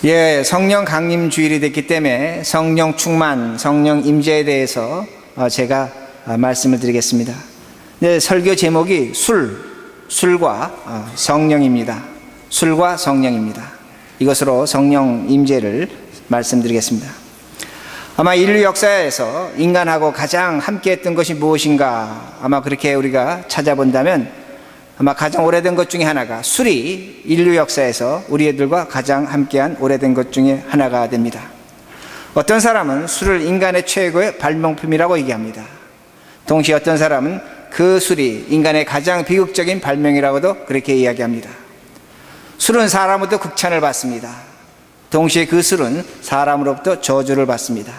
예, 성령 강림 주일이 됐기 때문에 성령 충만, 성령 임재에 대해서 제가 말씀을 드리겠습니다. 네, 설교 제목이 술과 성령입니다. 술과 성령입니다. 이것으로 성령 임재를 말씀드리겠습니다. 아마 인류 역사에서 인간하고 가장 함께했던 것이 무엇인가, 아마 그렇게 우리가 찾아본다면 아마 가장 오래된 것 중에 하나가 술이 인류 역사에서 우리 애들과 가장 함께한 오래된 것 중에 하나가 됩니다. 어떤 사람은 술을 인간의 최고의 발명품이라고 얘기합니다. 동시에 어떤 사람은 그 술이 인간의 가장 비극적인 발명이라고도 그렇게 이야기합니다. 술은 사람으로부터 극찬을 받습니다. 동시에 그 술은 사람으로부터 저주를 받습니다.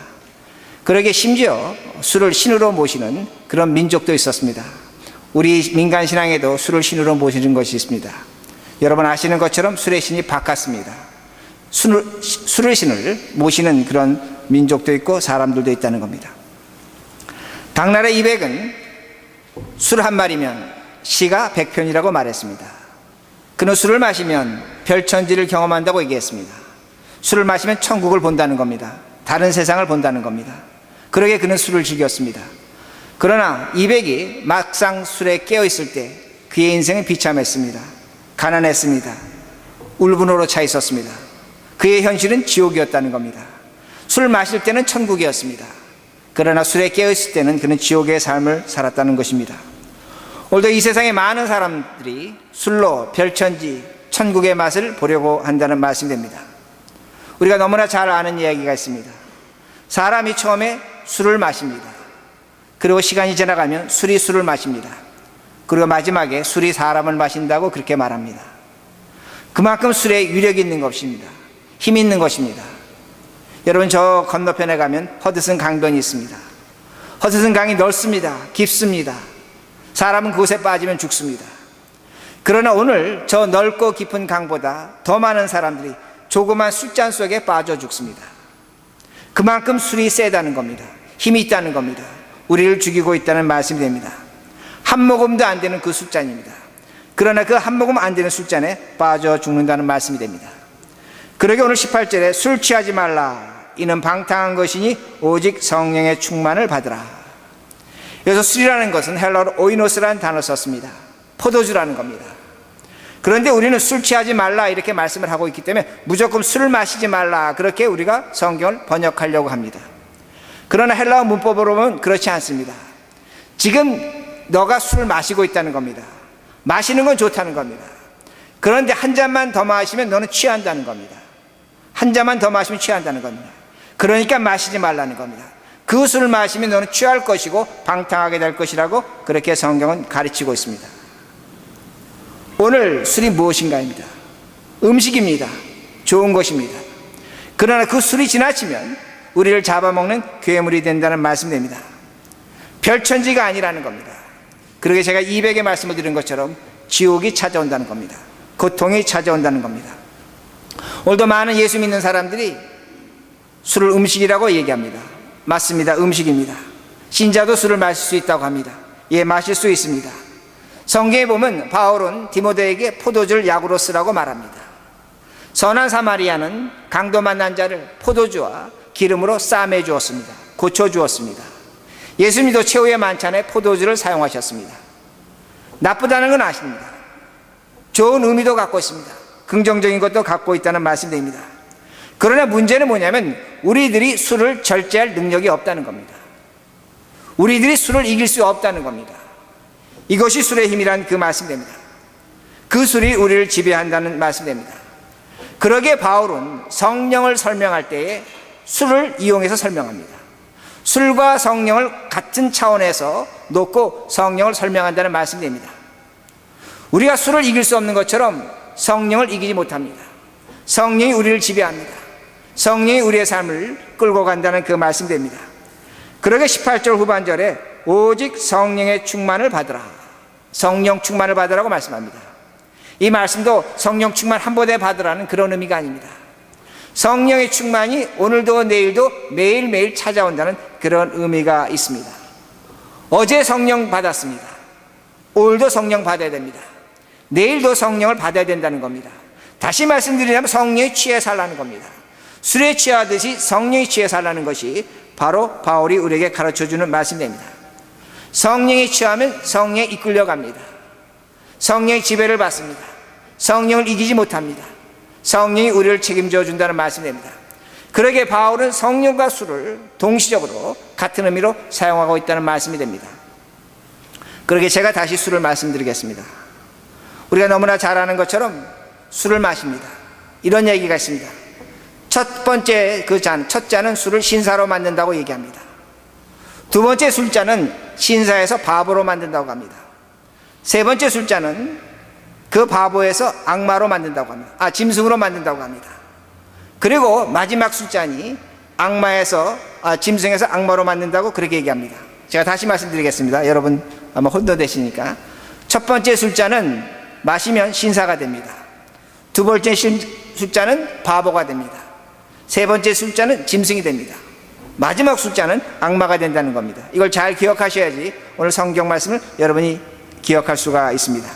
그러게 심지어 술을 신으로 모시는 그런 민족도 있었습니다. 우리 민간 신앙에도 술을 신으로 모시는 것이 있습니다. 여러분 아시는 것처럼 술의 신이 바꿨습니다. 술의 신을 모시는 그런 민족도 있고 사람들도 있다는 겁니다. 당나라 이백은 술 한 마리면 시가 100편이라고 말했습니다. 그는 술을 마시면 별천지를 경험한다고 얘기했습니다. 술을 마시면 천국을 본다는 겁니다. 다른 세상을 본다는 겁니다. 그러게 그는 술을 즐겼습니다. 그러나 이백이 막상 술에 깨어있을 때 그의 인생은 비참했습니다. 가난했습니다. 울분으로 차 있었습니다. 그의 현실은 지옥이었다는 겁니다. 술 마실 때는 천국이었습니다. 그러나 술에 깨어있을 때는 그는 지옥의 삶을 살았다는 것입니다. 오늘도 이 세상의 많은 사람들이 술로 별천지, 천국의 맛을 보려고 한다는 말씀이 됩니다. 우리가 너무나 잘 아는 이야기가 있습니다. 사람이 처음에 술을 마십니다. 그리고 시간이 지나가면 술이 술을 마십니다. 그리고 마지막에 술이 사람을 마신다고 그렇게 말합니다. 그만큼 술에 위력이 있는 것입니다. 힘이 있는 것입니다. 여러분 저 건너편에 가면 허드슨 강변이 있습니다. 허드슨 강이 넓습니다. 깊습니다. 사람은 그곳에 빠지면 죽습니다. 그러나 오늘 저 넓고 깊은 강보다 더 많은 사람들이 조그만 술잔 속에 빠져 죽습니다. 그만큼 술이 세다는 겁니다. 힘이 있다는 겁니다. 우리를 죽이고 있다는 말씀이 됩니다. 한 모금도 안 되는 그 술잔입니다. 그러나 그 한 모금 안 되는 술잔에 빠져 죽는다는 말씀이 됩니다. 그러게 오늘 18절에 술 취하지 말라. 이는 방탕한 것이니 오직 성령의 충만을 받으라. 여기서 술이라는 것은 헬라어로 오이노스라는 단어를 썼습니다. 포도주라는 겁니다. 그런데 우리는 술 취하지 말라 이렇게 말씀을 하고 있기 때문에 무조건 술을 마시지 말라 그렇게 우리가 성경을 번역하려고 합니다. 그러나 헬라어 문법으로 보면 그렇지 않습니다. 지금 너가 술을 마시고 있다는 겁니다. 마시는 건 좋다는 겁니다. 그런데 한 잔만 더 마시면 너는 취한다는 겁니다. 한 잔만 더 마시면 취한다는 겁니다. 그러니까 마시지 말라는 겁니다. 그 술을 마시면 너는 취할 것이고 방탕하게 될 것이라고 그렇게 성경은 가르치고 있습니다. 오늘 술이 무엇인가입니다. 음식입니다. 좋은 것입니다. 그러나 그 술이 지나치면 우리를 잡아먹는 괴물이 된다는 말씀입니다. 별천지가 아니라는 겁니다. 그러게 제가 200의 말씀을 드린 것처럼 지옥이 찾아온다는 겁니다. 고통이 찾아온다는 겁니다. 오늘도 많은 예수 믿는 사람들이 술을 음식이라고 얘기합니다. 맞습니다. 음식입니다. 신자도 술을 마실 수 있다고 합니다. 예, 마실 수 있습니다. 성경에 보면 바울은 디모데에게 포도주를 약으로 쓰라고 말합니다. 선한 사마리아는 강도 만난 자를 포도주와 기름으로 싸매 주었습니다. 고쳐 주었습니다. 예수님도 최후의 만찬에 포도주를 사용하셨습니다. 나쁘다는 건 아십니다. 좋은 의미도 갖고 있습니다. 긍정적인 것도 갖고 있다는 말씀입니다. 그러나 문제는 뭐냐면 우리들이 술을 절제할 능력이 없다는 겁니다. 우리들이 술을 이길 수 없다는 겁니다. 이것이 술의 힘이란 그 말씀입니다. 그 술이 우리를 지배한다는 말씀입니다. 그러기에 바울은 성령을 설명할 때에 술을 이용해서 설명합니다. 술과 성령을 같은 차원에서 놓고 성령을 설명한다는 말씀입니다. 우리가 술을 이길 수 없는 것처럼 성령을 이기지 못합니다. 성령이 우리를 지배합니다. 성령이 우리의 삶을 끌고 간다는 그 말씀입니다. 그러게 18절 후반절에 오직 성령의 충만을 받으라. 성령 충만을 받으라고 말씀합니다. 이 말씀도 성령 충만 한 번에 받으라는 그런 의미가 아닙니다. 성령의 충만이 오늘도 내일도 매일매일 찾아온다는 그런 의미가 있습니다. 어제 성령 받았습니다. 오늘도 성령 받아야 됩니다. 내일도 성령을 받아야 된다는 겁니다. 다시 말씀드리자면 성령에 취해 살라는 겁니다. 술에 취하듯이 성령에 취해 살라는 것이 바로 바울이 우리에게 가르쳐주는 말씀입니다. 성령에 취하면 성령에 이끌려갑니다. 성령의 지배를 받습니다. 성령을 이기지 못합니다. 성령이 우리를 책임져 준다는 말씀입니다. 그러기에 바울은 성령과 술을 동시적으로 같은 의미로 사용하고 있다는 말씀이 됩니다. 그러기에 제가 다시 술을 말씀드리겠습니다. 우리가 너무나 잘 아는 것처럼 술을 마십니다. 이런 얘기가 있습니다. 첫 번째 첫 잔은 술을 신사로 만든다고 얘기합니다. 두 번째 술잔은 신사에서 바보로 만든다고 합니다. 세 번째 술잔은 그 바보에서 악마로 만든다고 합니다. 짐승으로 만든다고 합니다. 그리고 마지막 술잔이 짐승에서 악마로 만든다고 그렇게 얘기합니다. 제가 다시 말씀드리겠습니다. 여러분 아마 혼돈되시니까. 첫 번째 술잔은 마시면 신사가 됩니다. 두 번째 술잔은 바보가 됩니다. 세 번째 술잔은 짐승이 됩니다. 마지막 술잔은 악마가 된다는 겁니다. 이걸 잘 기억하셔야지 오늘 성경 말씀을 여러분이 기억할 수가 있습니다.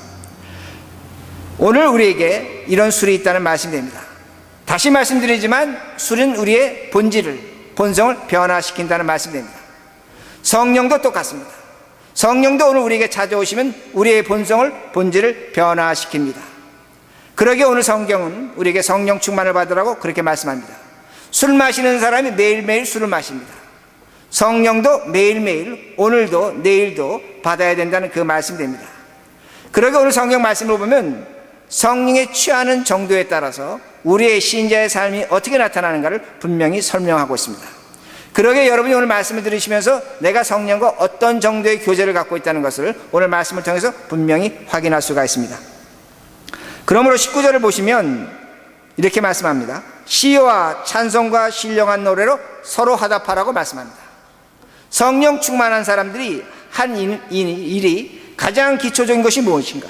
오늘 우리에게 이런 술이 있다는 말씀이 됩니다. 다시 말씀드리지만 술은 우리의 본성을 변화시킨다는 말씀이 됩니다. 성령도 똑같습니다. 성령도 오늘 우리에게 찾아오시면 우리의 본질을 변화시킵니다. 그러기에 오늘 성경은 우리에게 성령 충만을 받으라고 그렇게 말씀합니다. 술 마시는 사람이 매일매일 술을 마십니다. 성령도 매일매일 오늘도 내일도 받아야 된다는 그 말씀이 됩니다. 그러기에 오늘 성경 말씀을 보면 성령에 취하는 정도에 따라서 우리의 신자의 삶이 어떻게 나타나는가를 분명히 설명하고 있습니다. 그러기에 여러분이 오늘 말씀을 들으시면서 내가 성령과 어떤 정도의 교제를 갖고 있다는 것을 오늘 말씀을 통해서 분명히 확인할 수가 있습니다. 그러므로 19절을 보시면 이렇게 말씀합니다. 시와 찬송과 신령한 노래로 서로 화답하라고 말씀합니다. 성령 충만한 사람들이 한 일이 가장 기초적인 것이 무엇인가?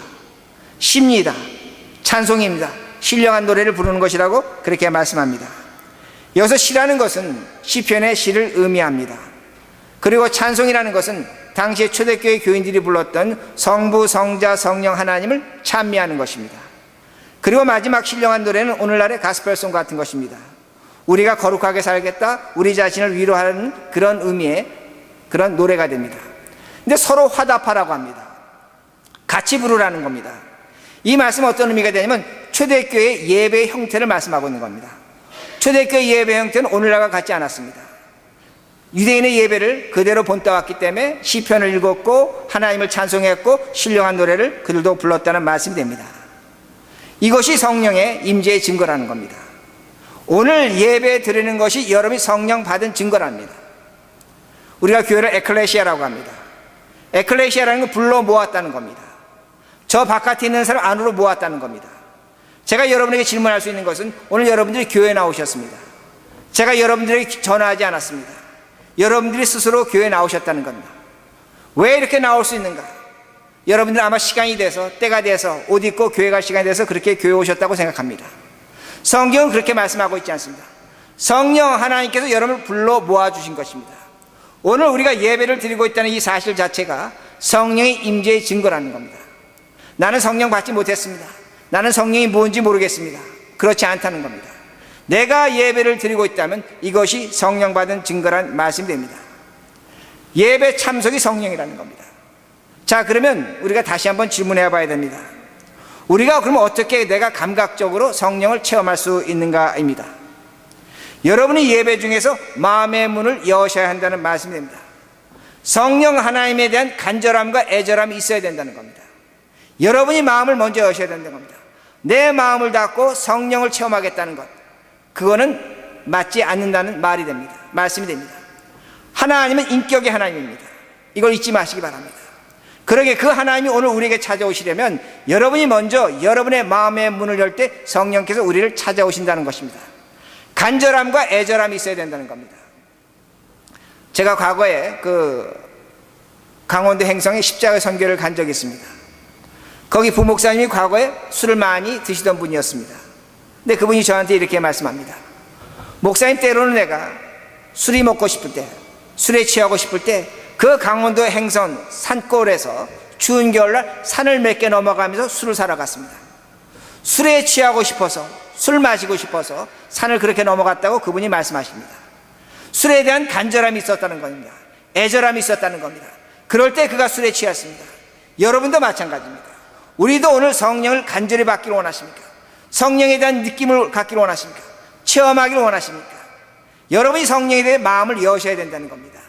시입니다. 찬송입니다. 신령한 노래를 부르는 것이라고 그렇게 말씀합니다. 여기서 시라는 것은 시편의 시를 의미합니다. 그리고 찬송이라는 것은 당시의 초대교회 교인들이 불렀던 성부, 성자, 성령 하나님을 찬미하는 것입니다. 그리고 마지막 신령한 노래는 오늘날의 가스펠송 같은 것입니다. 우리가 거룩하게 살겠다, 우리 자신을 위로하는 그런 의미의 그런 노래가 됩니다. 근데 서로 화답하라고 합니다. 같이 부르라는 겁니다. 이 말씀은 어떤 의미가 되냐면 초대교회의 예배의 형태를 말씀하고 있는 겁니다. 초대교회 예배 형태는 오늘날과 같지 않았습니다. 유대인의 예배를 그대로 본따왔기 때문에 시편을 읽었고 하나님을 찬송했고 신령한 노래를 그들도 불렀다는 말씀이 됩니다. 이것이 성령의 임재의 증거라는 겁니다. 오늘 예배 드리는 것이 여러분이 성령 받은 증거랍니다. 우리가 교회를 에클레시아라고 합니다. 에클레시아라는 건 불러 모았다는 겁니다. 저 바깥에 있는 사람 안으로 모았다는 겁니다. 제가 여러분에게 질문할 수 있는 것은 오늘 여러분들이 교회에 나오셨습니다. 제가 여러분들에게 전화하지 않았습니다. 여러분들이 스스로 교회에 나오셨다는 겁니다. 왜 이렇게 나올 수 있는가? 여러분들 아마 시간이 돼서 때가 돼서 옷 입고 교회 갈 시간이 돼서 그렇게 교회 오셨다고 생각합니다. 성경은 그렇게 말씀하고 있지 않습니다. 성령 하나님께서 여러분을 불러 모아주신 것입니다. 오늘 우리가 예배를 드리고 있다는 이 사실 자체가 성령의 임재의 증거라는 겁니다. 나는 성령 받지 못했습니다. 나는 성령이 뭔지 모르겠습니다. 그렇지 않다는 겁니다. 내가 예배를 드리고 있다면 이것이 성령 받은 증거란 말씀이 됩니다. 예배 참석이 성령이라는 겁니다. 자, 그러면 우리가 다시 한번 질문해 봐야 됩니다. 우리가 그러면 어떻게 내가 감각적으로 성령을 체험할 수 있는가입니다. 여러분이 예배 중에서 마음의 문을 여셔야 한다는 말씀이 됩니다. 성령 하나님에 대한 간절함과 애절함이 있어야 된다는 겁니다. 여러분이 마음을 먼저 여셔야 된다는 겁니다. 내 마음을 닫고 성령을 체험하겠다는 것, 그거는 맞지 않는다는 말씀이 됩니다. 하나님은 인격의 하나님입니다. 이걸 잊지 마시기 바랍니다. 그러게 그 하나님이 오늘 우리에게 찾아오시려면 여러분이 먼저 여러분의 마음의 문을 열 때 성령께서 우리를 찾아오신다는 것입니다. 간절함과 애절함이 있어야 된다는 겁니다. 제가 과거에 강원도 행성에 십자가 선교를 간 적이 있습니다. 거기 부목사님이 과거에 술을 많이 드시던 분이었습니다. 근데 그분이 저한테 이렇게 말씀합니다. 목사님, 때로는 내가 술이 먹고 싶을 때, 술에 취하고 싶을 때 그 강원도 행성 산골에서 추운 겨울날 산을 몇 개 넘어가면서 술을 사러 갔습니다. 술에 취하고 싶어서, 술 마시고 싶어서 산을 그렇게 넘어갔다고 그분이 말씀하십니다. 술에 대한 간절함이 있었다는 겁니다. 애절함이 있었다는 겁니다. 그럴 때 그가 술에 취했습니다. 여러분도 마찬가지입니다. 우리도 오늘 성령을 간절히 받기를 원하십니까? 성령에 대한 느낌을 갖기를 원하십니까? 체험하기를 원하십니까? 여러분이 성령에 대해 마음을 여셔야 된다는 겁니다.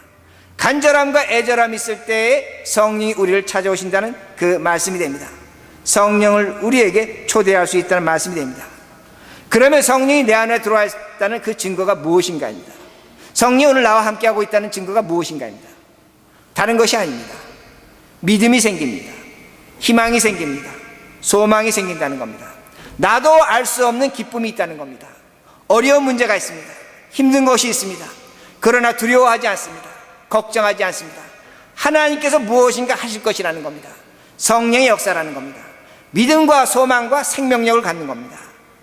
간절함과 애절함이 있을 때에 성령이 우리를 찾아오신다는 그 말씀이 됩니다. 성령을 우리에게 초대할 수 있다는 말씀이 됩니다. 그러면 성령이 내 안에 들어와 있다는 그 증거가 무엇인가입니다. 성령이 오늘 나와 함께하고 있다는 증거가 무엇인가입니다. 다른 것이 아닙니다. 믿음이 생깁니다. 희망이 생깁니다. 소망이 생긴다는 겁니다. 나도 알 수 없는 기쁨이 있다는 겁니다. 어려운 문제가 있습니다. 힘든 것이 있습니다. 그러나 두려워하지 않습니다. 걱정하지 않습니다. 하나님께서 무엇인가 하실 것이라는 겁니다. 성령의 역사라는 겁니다. 믿음과 소망과 생명력을 갖는 겁니다.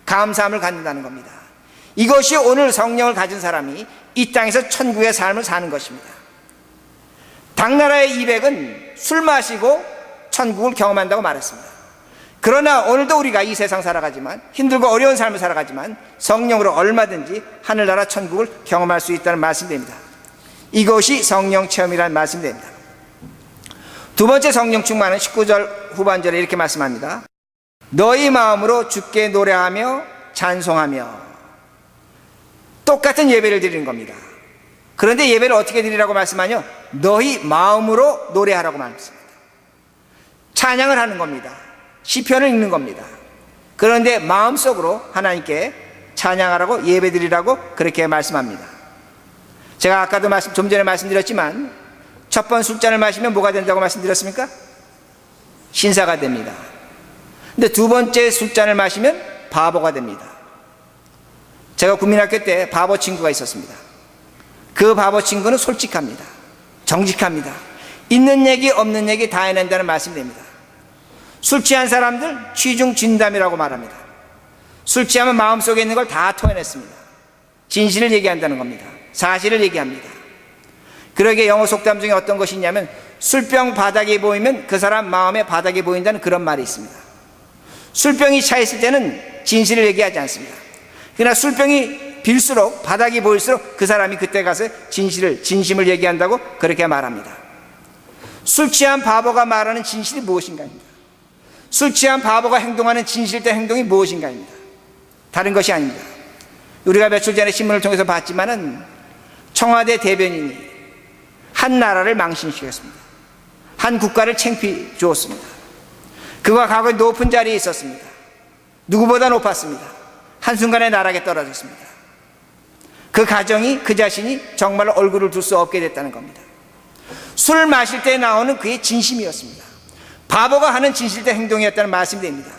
감사함을 갖는다는 겁니다. 이것이 오늘 성령을 가진 사람이 이 땅에서 천국의 삶을 사는 것입니다. 당나라의 이백은 술 마시고 천국을 경험한다고 말했습니다. 그러나 오늘도 우리가 이 세상 살아가지만, 힘들고 어려운 삶을 살아가지만 성령으로 얼마든지 하늘나라 천국을 경험할 수 있다는 말씀이 됩니다. 이것이 성령 체험이라는 말씀이 됩니다. 두 번째 성령 충만은 19절 후반절에 이렇게 말씀합니다. 너희 마음으로 주께 노래하며 찬송하며. 똑같은 예배를 드리는 겁니다. 그런데 예배를 어떻게 드리라고 말씀하냐? 너희 마음으로 노래하라고 말씀합니다. 찬양을 하는 겁니다. 시편을 읽는 겁니다. 그런데 마음속으로 하나님께 찬양하라고 예배드리라고 그렇게 말씀합니다. 제가 아까도 좀 전에 말씀드렸지만 첫 번 술잔을 마시면 뭐가 된다고 말씀드렸습니까? 신사가 됩니다. 근데 두 번째 술잔을 마시면 바보가 됩니다. 제가 국민학교 때 바보 친구가 있었습니다. 그 바보 친구는 솔직합니다. 정직합니다. 있는 얘기 없는 얘기 다 해낸다는 말씀이 됩니다. 술 취한 사람들 취중 진담이라고 말합니다. 술 취하면 마음속에 있는 걸 다 토해냈습니다. 진실을 얘기한다는 겁니다. 사실을 얘기합니다. 그러게 영어 속담 중에 어떤 것이 있냐면 술병 바닥이 보이면 그 사람 마음의 바닥이 보인다는 그런 말이 있습니다. 술병이 차 있을 때는 진실을 얘기하지 않습니다. 그러나 술병이 빌수록, 바닥이 보일수록 그 사람이 그때 가서 진심을 얘기한다고 그렇게 말합니다. 술 취한 바보가 말하는 진실이 무엇인가입니다. 술 취한 바보가 행동하는 진실된 행동이 무엇인가입니다. 다른 것이 아닙니다. 우리가 며칠 전에 신문을 통해서 봤지만은 청와대 대변인이 한 나라를 망신시켰습니다. 한 국가를 창피 주었습니다. 그가 과거에 높은 자리에 있었습니다. 누구보다 높았습니다. 한순간에 나락에 떨어졌습니다. 그 가정이, 그 자신이 정말로 얼굴을 둘 수 없게 됐다는 겁니다. 술 마실 때 나오는 그의 진심이었습니다. 바보가 하는 진실된 행동이었다는 말씀이 됩니다.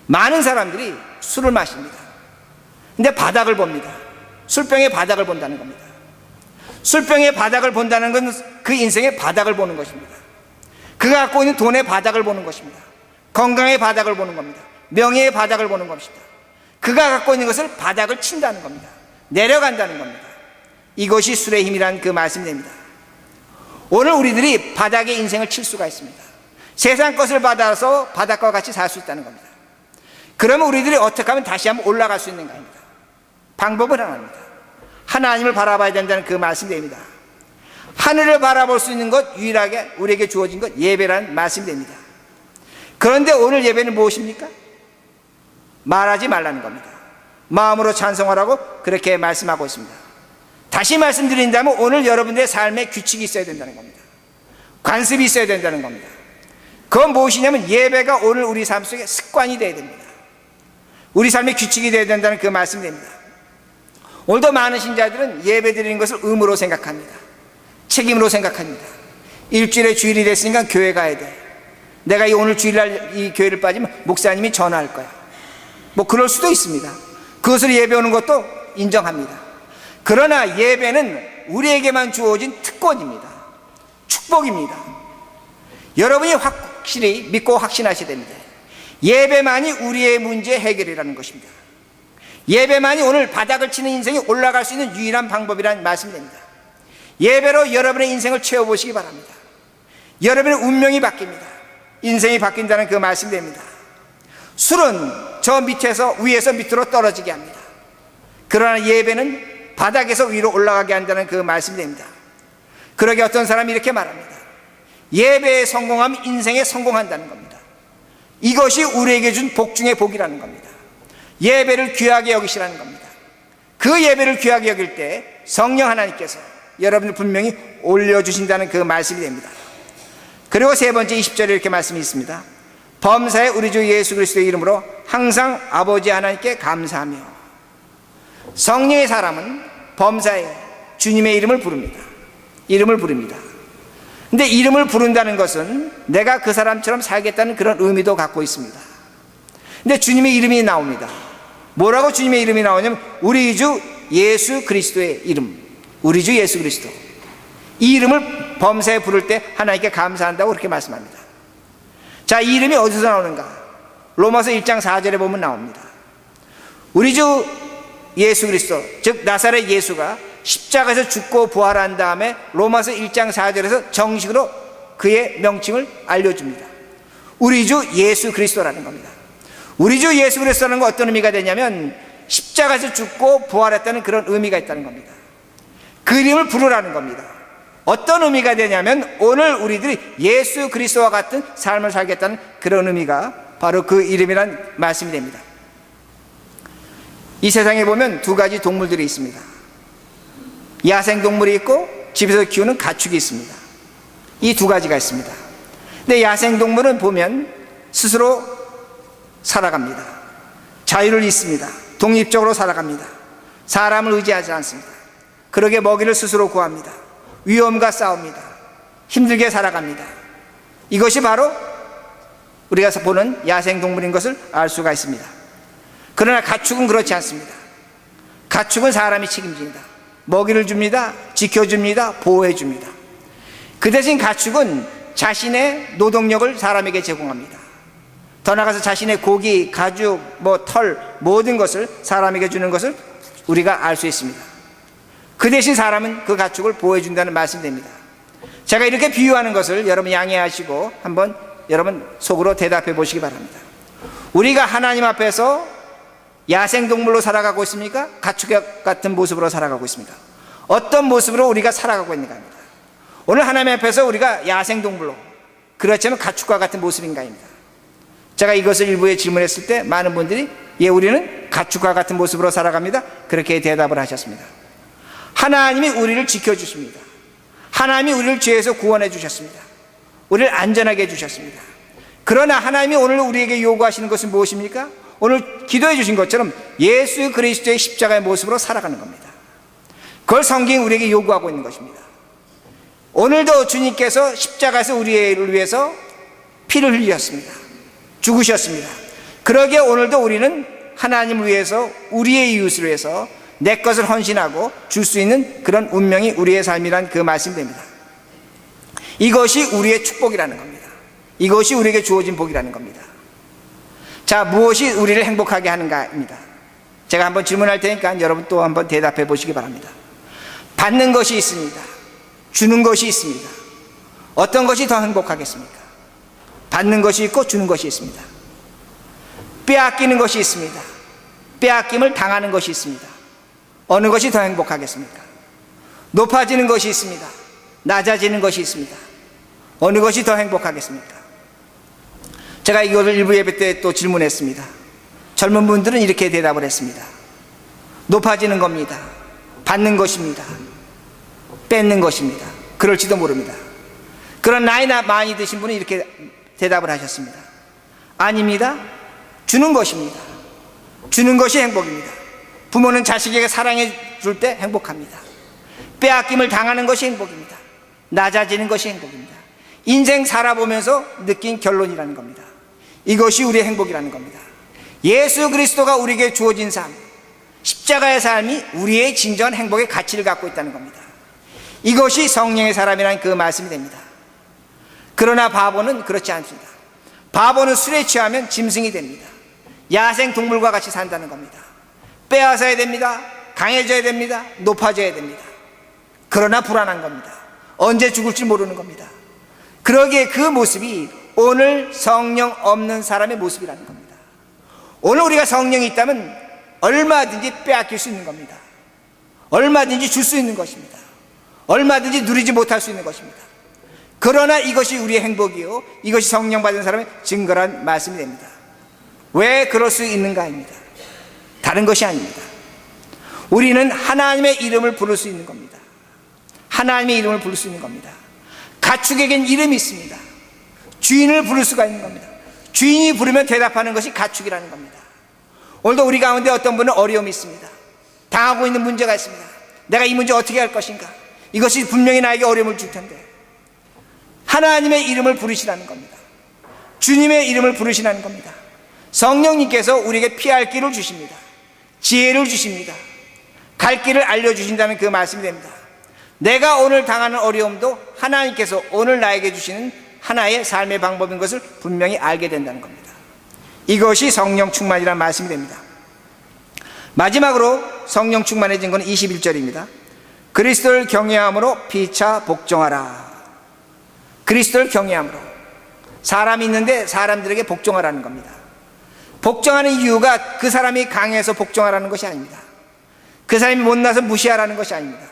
많은 사람들이 술을 마십니다. 근데 바닥을 봅니다. 술병의 바닥을 본다는 겁니다. 술병의 바닥을 본다는 건 그 인생의 바닥을 보는 것입니다. 그가 갖고 있는 돈의 바닥을 보는 것입니다. 건강의 바닥을 보는 겁니다. 명예의 바닥을 보는 것입니다. 그가 갖고 있는 것을 바닥을 친다는 겁니다. 내려간다는 겁니다. 이것이 술의 힘이라는 그 말씀이 됩니다. 오늘 우리들이 바닥의 인생을 칠 수가 있습니다. 세상 것을 받아서 바닥과 같이 살 수 있다는 겁니다. 그러면 우리들이 어떻게 하면 다시 한번 올라갈 수 있는가입니다. 방법은 하나입니다. 하나님을 바라봐야 된다는 그 말씀이 됩니다. 하늘을 바라볼 수 있는 것, 유일하게 우리에게 주어진 것, 예배라는 말씀이 됩니다. 그런데 오늘 예배는 무엇입니까? 말하지 말라는 겁니다. 마음으로 찬송하라고 그렇게 말씀하고 있습니다. 다시 말씀드린다면 오늘 여러분들의 삶에 규칙이 있어야 된다는 겁니다. 관습이 있어야 된다는 겁니다. 그건 무엇이냐면 예배가 오늘 우리 삶 속에 습관이 되어야 됩니다. 우리 삶의 규칙이 되어야 된다는 그 말씀이 됩니다. 오늘도 많은 신자들은 예배 드리는 것을 의무로 생각합니다. 책임으로 생각합니다. 일주일에 주일이 됐으니까 교회 가야 돼. 내가 오늘 주일날 이 교회를 빠지면 목사님이 전화할 거야. 뭐 그럴 수도 있습니다. 그것을 예배 오는 것도 인정합니다. 그러나 예배는 우리에게만 주어진 특권입니다. 축복입니다. 여러분이 확실히 믿고 확신하셔야 됩니다. 예배만이 우리의 문제 해결이라는 것입니다. 예배만이 오늘 바닥을 치는 인생이 올라갈 수 있는 유일한 방법이라는 말씀이 됩니다. 예배로 여러분의 인생을 채워보시기 바랍니다. 여러분의 운명이 바뀝니다. 인생이 바뀐다는 그 말씀이 됩니다. 술은 저 밑에서 위에서 밑으로 떨어지게 합니다. 그러나 예배는 바닥에서 위로 올라가게 한다는 그 말씀이 됩니다. 그러게 어떤 사람이 이렇게 말합니다. 예배에 성공하면 인생에 성공한다는 겁니다. 이것이 우리에게 준 복 중의 복이라는 겁니다. 예배를 귀하게 여기시라는 겁니다. 그 예배를 귀하게 여길 때 성령 하나님께서 여러분을 분명히 올려주신다는 그 말씀이 됩니다. 그리고 세 번째 20절에 이렇게 말씀이 있습니다. 범사에 우리 주 예수 그리스도의 이름으로 항상 아버지 하나님께 감사하며. 성령의 사람은 범사에 주님의 이름을 부릅니다. 이름을 부릅니다. 근데 이름을 부른다는 것은 내가 그 사람처럼 살겠다는 그런 의미도 갖고 있습니다. 근데 주님의 이름이 나옵니다. 뭐라고 주님의 이름이 나오냐면 우리 주 예수 그리스도의 이름, 우리 주 예수 그리스도, 이 이름을 범사에 부를 때 하나님께 감사한다고 그렇게 말씀합니다. 자, 이 이름이 어디서 나오는가? 로마서 1장 4절에 보면 나옵니다. 우리 주 예수 그리스도, 즉 나사렛 예수가 십자가에서 죽고 부활한 다음에 로마서 1장 4절에서 정식으로 그의 명칭을 알려줍니다. 우리 주 예수 그리스도라는 겁니다. 우리 주 예수 그리스도라는 건 어떤 의미가 되냐면 십자가에서 죽고 부활했다는 그런 의미가 있다는 겁니다. 그 이름을 부르라는 겁니다. 어떤 의미가 되냐면 오늘 우리들이 예수 그리스도와 같은 삶을 살겠다는 그런 의미가 바로 그 이름이란 말씀이 됩니다. 이 세상에 보면 두 가지 동물들이 있습니다. 야생동물이 있고 집에서 키우는 가축이 있습니다. 이 두 가지가 있습니다. 근데 야생동물은 보면 스스로 살아갑니다. 자유를 잊습니다. 독립적으로 살아갑니다. 사람을 의지하지 않습니다. 그러게 먹이를 스스로 구합니다. 위험과 싸웁니다. 힘들게 살아갑니다. 이것이 바로 우리가 보는 야생동물인 것을 알 수가 있습니다. 그러나 가축은 그렇지 않습니다. 가축은 사람이 책임집니다. 먹이를 줍니다. 지켜줍니다. 보호해줍니다. 그 대신 가축은 자신의 노동력을 사람에게 제공합니다. 더 나아가서 자신의 고기, 가죽, 털, 모든 것을 사람에게 주는 것을 우리가 알 수 있습니다. 그 대신 사람은 그 가축을 보호해준다는 말씀이 됩니다. 제가 이렇게 비유하는 것을 여러분 양해하시고 한번 여러분 속으로 대답해 보시기 바랍니다. 우리가 하나님 앞에서 야생동물로 살아가고 있습니까? 가축 같은 모습으로 살아가고 있습니까? 어떤 모습으로 우리가 살아가고 있는가 합니다. 오늘 하나님 앞에서 우리가 야생동물로, 그렇지만 가축과 같은 모습인가입니다. 제가 이것을 일부에 질문했을 때 많은 분들이 예, 우리는 가축과 같은 모습으로 살아갑니다. 그렇게 대답을 하셨습니다. 하나님이 우리를 지켜주십니다. 하나님이 우리를 죄에서 구원해 주셨습니다. 우리를 안전하게 해주셨습니다. 그러나 하나님이 오늘 우리에게 요구하시는 것은 무엇입니까? 오늘 기도해 주신 것처럼 예수 그리스도의 십자가의 모습으로 살아가는 겁니다. 그걸 성경이 우리에게 요구하고 있는 것입니다. 오늘도 주님께서 십자가에서 우리를 위해서 피를 흘리셨습니다. 죽으셨습니다. 그러기에 오늘도 우리는 하나님을 위해서, 우리의 이웃을 위해서 내 것을 헌신하고 줄 수 있는 그런 운명이 우리의 삶이란 그 말씀이 됩니다. 이것이 우리의 축복이라는 겁니다. 이것이 우리에게 주어진 복이라는 겁니다. 자, 무엇이 우리를 행복하게 하는가입니다. 제가 한번 질문할 테니까 여러분 또 한번 대답해 보시기 바랍니다. 받는 것이 있습니다. 주는 것이 있습니다. 어떤 것이 더 행복하겠습니까? 받는 것이 있고 주는 것이 있습니다. 빼앗기는 것이 있습니다. 빼앗김을 당하는 것이 있습니다. 어느 것이 더 행복하겠습니까? 높아지는 것이 있습니다. 낮아지는 것이 있습니다. 어느 것이 더 행복하겠습니까? 제가 이거를 일부 예배 때 또 질문했습니다. 젊은 분들은 이렇게 대답을 했습니다. 높아지는 겁니다. 받는 것입니다. 뺏는 것입니다. 그럴지도 모릅니다. 그런 나이나 많이 드신 분은 이렇게 대답을 하셨습니다. 아닙니다. 주는 것입니다. 주는 것이 행복입니다. 부모는 자식에게 사랑해 줄 때 행복합니다. 빼앗김을 당하는 것이 행복입니다. 낮아지는 것이 행복입니다. 인생 살아보면서 느낀 결론이라는 겁니다. 이것이 우리의 행복이라는 겁니다. 예수 그리스도가 우리에게 주어진 삶, 십자가의 삶이 우리의 진정한 행복의 가치를 갖고 있다는 겁니다. 이것이 성령의 사람이라는 그 말씀이 됩니다. 그러나 바보는 그렇지 않습니다. 바보는 술에 취하면 짐승이 됩니다. 야생 동물과 같이 산다는 겁니다. 빼앗아야 됩니다. 강해져야 됩니다. 높아져야 됩니다. 그러나 불안한 겁니다. 언제 죽을지 모르는 겁니다. 그러기에 그 모습이 오늘 성령 없는 사람의 모습이라는 겁니다. 오늘 우리가 성령이 있다면 얼마든지 빼앗길 수 있는 겁니다. 얼마든지 줄 수 있는 것입니다. 얼마든지 누리지 못할 수 있는 것입니다. 그러나 이것이 우리의 행복이요, 이것이 성령 받은 사람의 증거란 말씀이 됩니다. 왜 그럴 수 있는가입니다. 다른 것이 아닙니다. 우리는 하나님의 이름을 부를 수 있는 겁니다. 하나님의 이름을 부를 수 있는 겁니다. 가축에겐 이름이 있습니다. 주인을 부를 수가 있는 겁니다. 주인이 부르면 대답하는 것이 가축이라는 겁니다. 오늘도 우리 가운데 어떤 분은 어려움이 있습니다. 당하고 있는 문제가 있습니다. 내가 이 문제 어떻게 할 것인가? 이것이 분명히 나에게 어려움을 줄 텐데, 하나님의 이름을 부르시라는 겁니다. 주님의 이름을 부르시라는 겁니다. 성령님께서 우리에게 피할 길을 주십니다. 지혜를 주십니다. 갈 길을 알려주신다는 그 말씀이 됩니다. 내가 오늘 당하는 어려움도 하나님께서 오늘 나에게 주시는 하나의 삶의 방법인 것을 분명히 알게 된다는 겁니다. 이것이 성령 충만이라는 말씀이 됩니다. 마지막으로 성령 충만해진 것은 21절입니다. 그리스도를 경외함으로 피차 복종하라. 그리스도를 경외함으로. 사람이 있는데 사람들에게 복종하라는 겁니다. 복종하는 이유가 그 사람이 강해서 복종하라는 것이 아닙니다. 그 사람이 못나서 무시하라는 것이 아닙니다.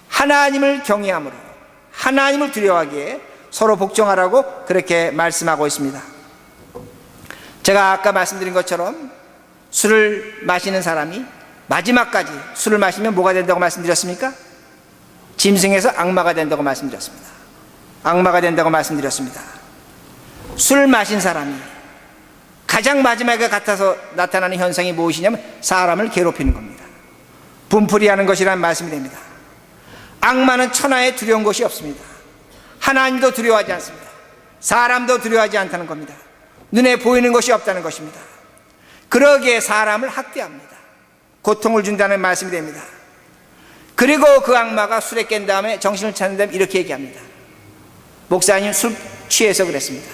하나님을 경외함으로, 하나님을 두려워하기에 서로 복종하라고 그렇게 말씀하고 있습니다. 제가 아까 말씀드린 것처럼 술을 마시는 사람이 마지막까지 술을 마시면 뭐가 된다고 말씀드렸습니까? 짐승에서 악마가 된다고 말씀드렸습니다. 악마가 된다고 말씀드렸습니다. 술 마신 사람이 가장 마지막에 같아서 나타나는 현상이 무엇이냐면 사람을 괴롭히는 겁니다. 분풀이하는 것이라는 말씀이 됩니다. 악마는 천하에 두려운 것이 없습니다. 하나님도 두려워하지 않습니다. 사람도 두려워하지 않다는 겁니다. 눈에 보이는 것이 없다는 것입니다. 그러기에 사람을 학대합니다. 고통을 준다는 말씀이 됩니다. 그리고 그 악마가 술에 깬 다음에 정신을 찾는 다음에 이렇게 얘기합니다. 목사님, 술 취해서 그랬습니다.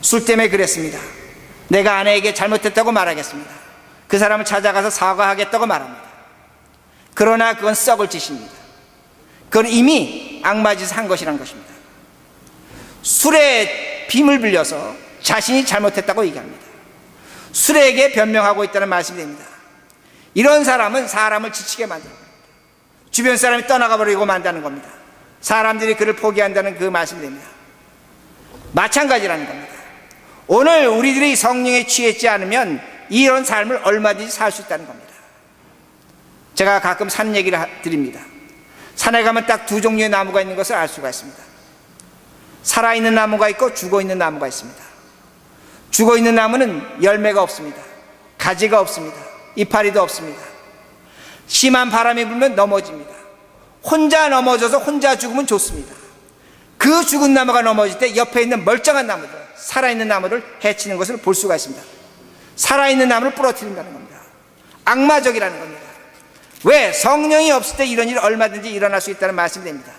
술 때문에 그랬습니다. 내가 아내에게 잘못했다고 말하겠습니다. 그 사람을 찾아가서 사과하겠다고 말합니다. 그러나 그건 썩을 짓입니다. 그건 이미 악마 짓을 한 것이란 것입니다. 술에 빔을 빌려서 자신이 잘못했다고 얘기합니다. 술에게 변명하고 있다는 말씀이 됩니다. 이런 사람은 사람을 지치게 만드는 겁니다. 주변 사람이 떠나가 버리고 만다는 겁니다. 사람들이 그를 포기한다는 그 말씀이 됩니다. 마찬가지라는 겁니다. 오늘 우리들이 성령에 취했지 않으면 이런 삶을 얼마든지 살 수 있다는 겁니다. 제가 가끔 산 얘기를 드립니다. 산에 가면 딱 두 종류의 나무가 있는 것을 알 수가 있습니다. 살아있는 나무가 있고 죽어있는 나무가 있습니다. 죽어있는 나무는 열매가 없습니다. 가지가 없습니다. 이파리도 없습니다. 심한 바람이 불면 넘어집니다. 혼자 넘어져서 혼자 죽으면 좋습니다. 그 죽은 나무가 넘어질 때 옆에 있는 멀쩡한 나무들, 살아있는 나무를 해치는 것을 볼 수가 있습니다. 살아있는 나무를 부러뜨린다는 겁니다. 악마적이라는 겁니다. 왜? 성령이 없을 때 이런 일이 얼마든지 일어날 수 있다는 말씀이 됩니다.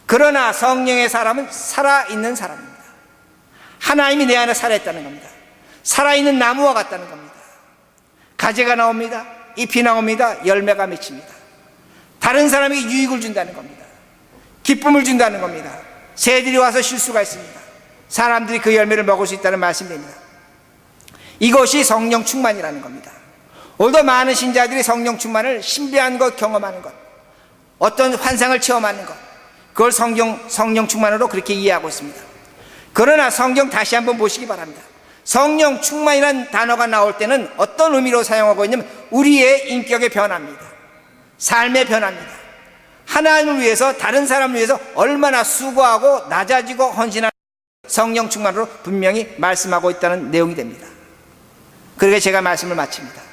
그러나 성령의 사람은 살아있는 사람입니다. 하나님이 내 안에 살아있다는 겁니다. 살아있는 나무와 같다는 겁니다. 가지가 나옵니다. 잎이 나옵니다. 열매가 맺힙니다. 다른 사람에게 유익을 준다는 겁니다. 기쁨을 준다는 겁니다. 새들이 와서 쉴 수가 있습니다. 사람들이 그 열매를 먹을 수 있다는 말씀이 됩니다. 이것이 성령 충만이라는 겁니다. 오늘도 많은 신자들이 성령 충만을 신비한 것 경험하는 것, 어떤 환상을 체험하는 것, 그걸 성령 충만으로 그렇게 이해하고 있습니다. 그러나 성경 다시 한번 보시기 바랍니다. 성령 충만이라는 단어가 나올 때는 어떤 의미로 사용하고 있냐면 우리의 인격의 변화입니다. 삶의 변화입니다. 하나님을 위해서, 다른 사람을 위해서 얼마나 수고하고 낮아지고 헌신하는 성령 충만으로 분명히 말씀하고 있다는 내용이 됩니다. 그러게 제가 말씀을 마칩니다.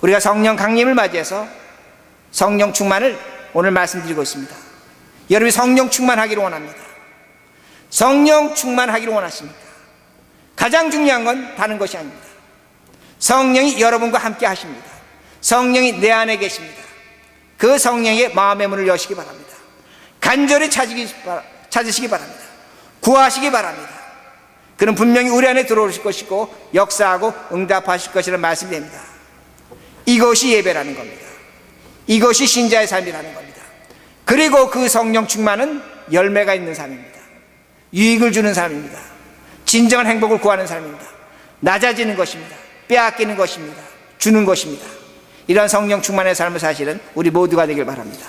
우리가 성령 강림을 맞이해서 성령 충만을 오늘 말씀드리고 있습니다. 여러분이 성령 충만하기를 원합니다. 성령 충만하기를 원하십니까? 가장 중요한 건 다른 것이 아닙니다. 성령이 여러분과 함께 하십니다. 성령이 내 안에 계십니다. 그 성령의 마음의 문을 여시기 바랍니다. 간절히 찾으시기 바랍니다. 구하시기 바랍니다. 그는 분명히 우리 안에 들어오실 것이고 역사하고 응답하실 것이라는 말씀이 됩니다. 이것이 예배라는 겁니다. 이것이 신자의 삶이라는 겁니다. 그리고 그 성령 충만은 열매가 있는 삶입니다. 유익을 주는 삶입니다. 진정한 행복을 구하는 삶입니다. 낮아지는 것입니다. 빼앗기는 것입니다. 주는 것입니다. 이런 성령 충만의 삶을 사시는 우리 모두가 되길 바랍니다.